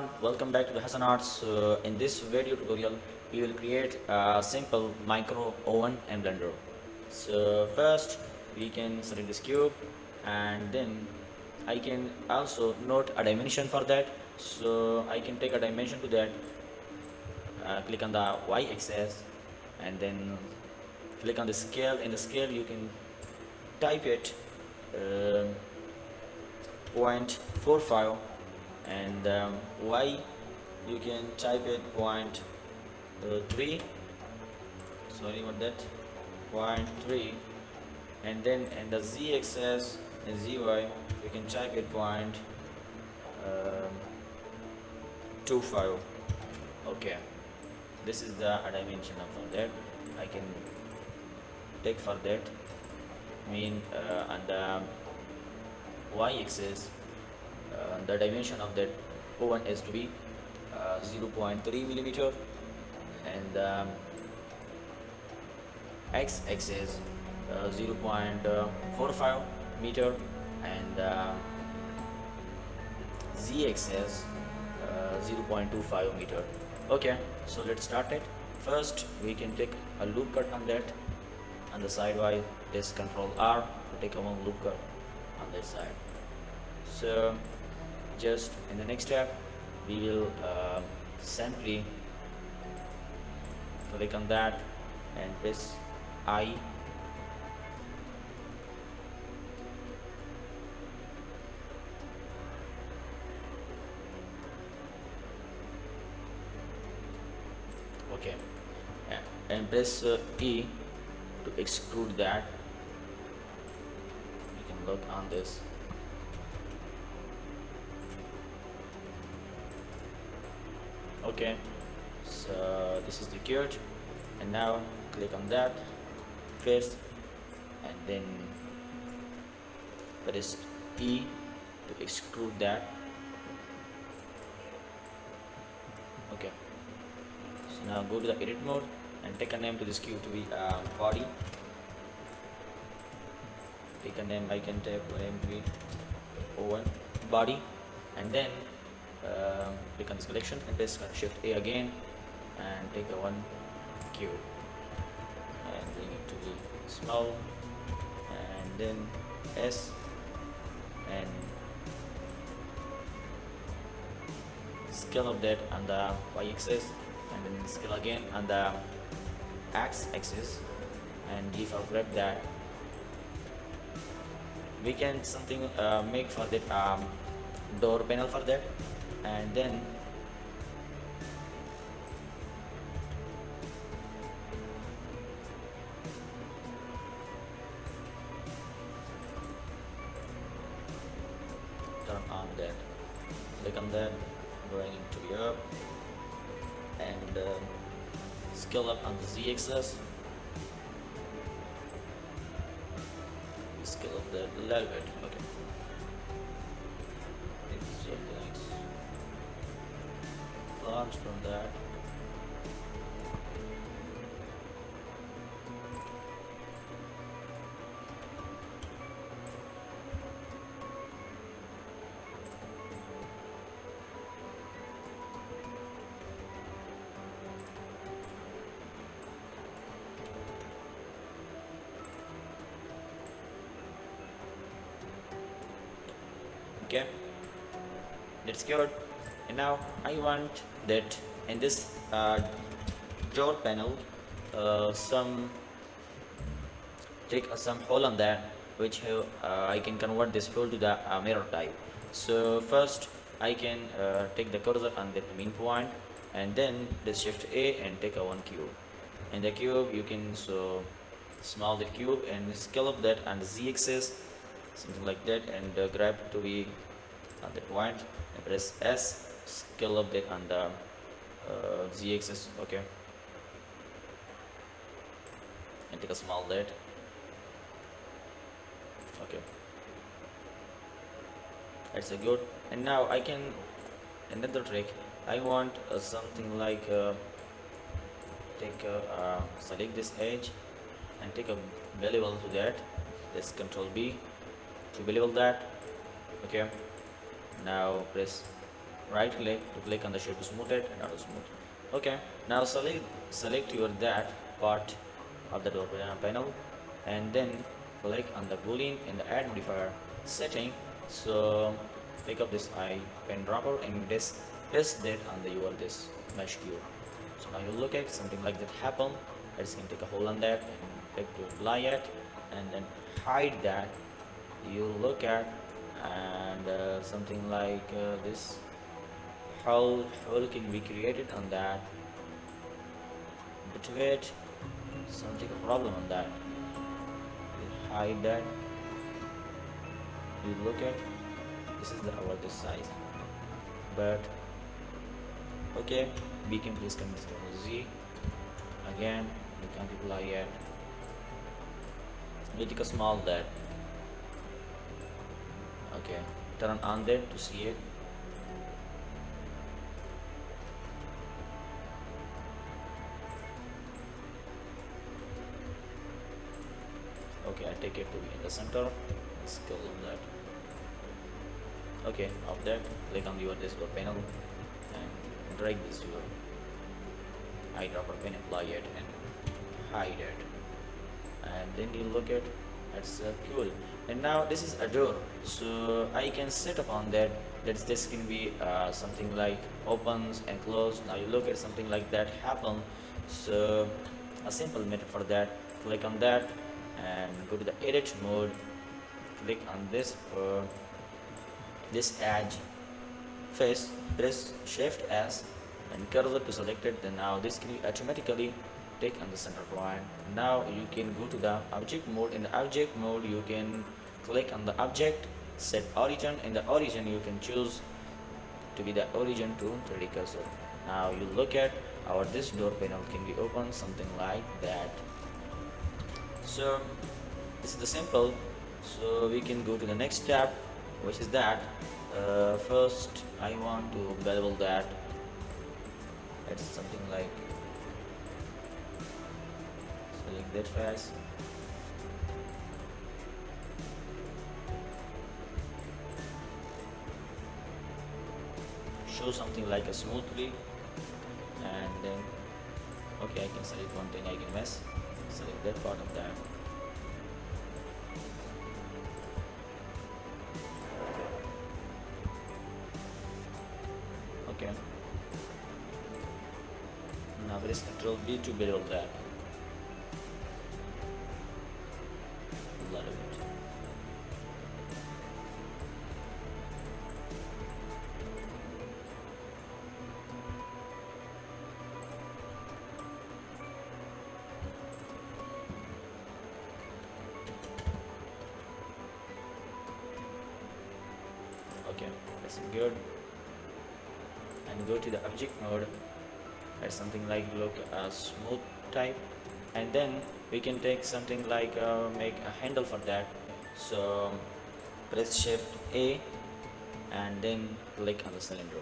everyone, welcome back to the Hassan Arts. In this video tutorial, we will create a simple micro oven and blender. So first, we can select this cube, and then I can also note a dimension for that. So I can take a dimension to that, click on the y-axis, and then click on the scale. In the scale, you can type it. 0.45, and y you can type it 0.3, sorry about that, 0.3, and then in the z-axis and zy you can type it 0.25. Okay, this is the dimension of that. I can take for that mean on the y-axis, the dimension of that oven is to be 0.3 millimeter, and x-axis 0.45 meter, and z-axis 0.25 meter. Okay, so let's start it. First, we can take a loop cut on that. On the side Y, this Control R to take a one loop cut on that side. So just in the next step, we will simply click on that and press I. Okay, and press E to extrude that. You can look on this. Okay, so this is the cute, and now click on that first, and then press E to extrude that. Okay, so now go to the edit mode and take a name to this cube to be body. Take a name, I can type a name to be oven body, and then click on this collection and press Shift A again and take a one cube and bring it to be small, and then S, and scale of that on the y-axis, and then scale again on the x-axis, and give a grab that. We can something make for that door panel for that, and then turn on that, click on that, bring it to be up, and scale up on the z-axis, scale up that a little bit. Okay, it's nice. Launch from that. Okay, that's good. And now I want that in this door panel, some take some hole on that, which I can convert this hole to the mirror type. So first I can take the cursor on the main point, and then press Shift A and take a one cube. In the cube you can small the cube and scale up that on the z-axis, something like that, and grab to be on the point and press S, scale up that on the z-axis. Okay, and take a small that. Okay, that's a good. And now I can another trick. I want something like select this edge and take a bevel to that. Let's Control B to bevel that. Okay, now press right click to click on the shape to smooth it and auto smooth. Okay, now select your that part of the door panel, and then click on the boolean in the add modifier setting. So pick up this eye pen dropper and this paste that on the your this mesh cube. So now you look at something like that happen. I just can take a hold on that and click to apply it, and then hide that. You look at and something like this how can be created on that, but wait, something a problem on that. You hide that. You look at this is the our this size, but okay, we can please come to Z again. We can't apply yet. We take a small that. Okay, turn on there to see it. Okay, I take it to be in the center. Let's go on that. Okay, up there, click on your display panel and drag this to your eyedropper pen, apply it and hide it. And then you look at that's cool. And now this is a door, so I can set upon that this can be something like opens and close. Now you look at something like that happen. So a simple method for that, click on that and go to the edit mode, click on this edge face, press shift S and cursor to select it. Then now this can be automatically take on the center point. Now you can go to the object mode. In the object mode you can click on the object, set origin. In the origin you can choose to be the origin to 3D cursor. Now you look at our this door panel can be opened something like that. So this is the simple. So we can go to the next step, which is that first I want to bevel that. It's something like select that face. Show something like a smoothly, and then okay, I can select one thing, I can mess, select that part of that. Okay, now press Ctrl B to bevel that a lot of it. Okay, that's good. And go to the object mode. That's something like look a smooth type, and then we can take something like make a handle for that. So press shift A and then click on the cylinder,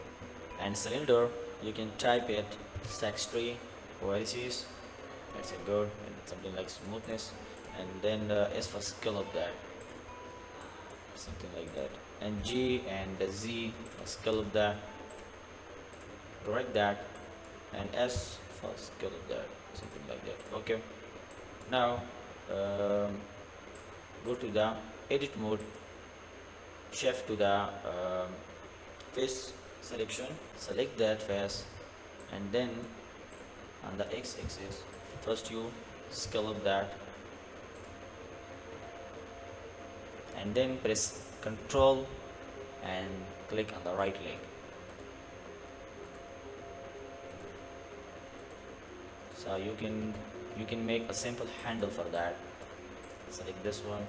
and cylinder you can type it sex tree vertices. That's a good, and something like smoothness, and then S for scale of that, something like that, and G and the Z for scale of that, correct that, and S for scale of that, something like that. Okay, now go to the edit mode, shift to the face selection, select that face, and then on the x-axis first you scale up that, and then press Ctrl and click on the right leg. So you can make a simple handle for that. Select this one.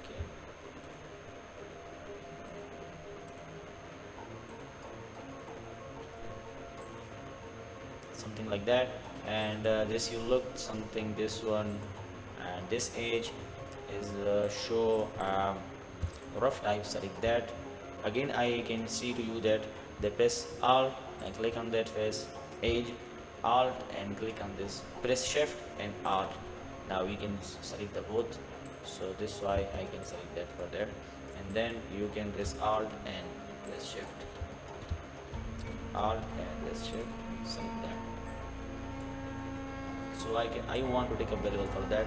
Okay. Something like that, and this you look something this one, and this edge is show rough type. Select that. Again I can see to you that they press Alt and click on that face edge, Alt and click on this, press shift and Alt. Now we can select the both so this is why I can select that for that. And then you can press alt and press shift, alt and press shift, select that. So I want to take a variable for that.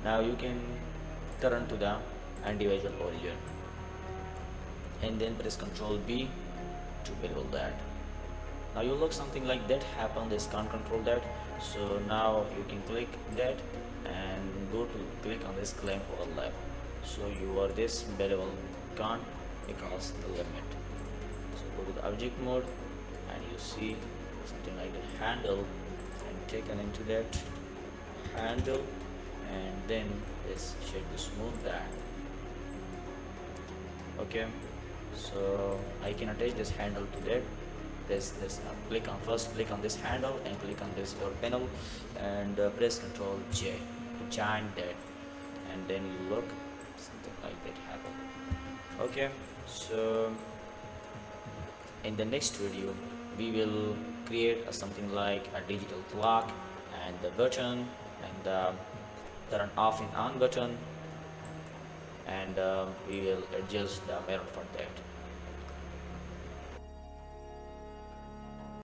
Now you can turn to the individual origin and then press Ctrl B to variable that. Now you look something like that happen, this can't control that. So now you can click that and go to click on this claim overlap. So your this variable can't because the limit. So go to the object mode and you see something like the handle and taken into that handle, and then this should be smooth that. Okay, so I can attach this handle to that. This click on this handle and click on this door panel and press Ctrl J to join that, and then you look something like that happen. Okay, so in the next video we will create something like a digital clock and the button and the turn off and on button, and we will adjust the mirror for that.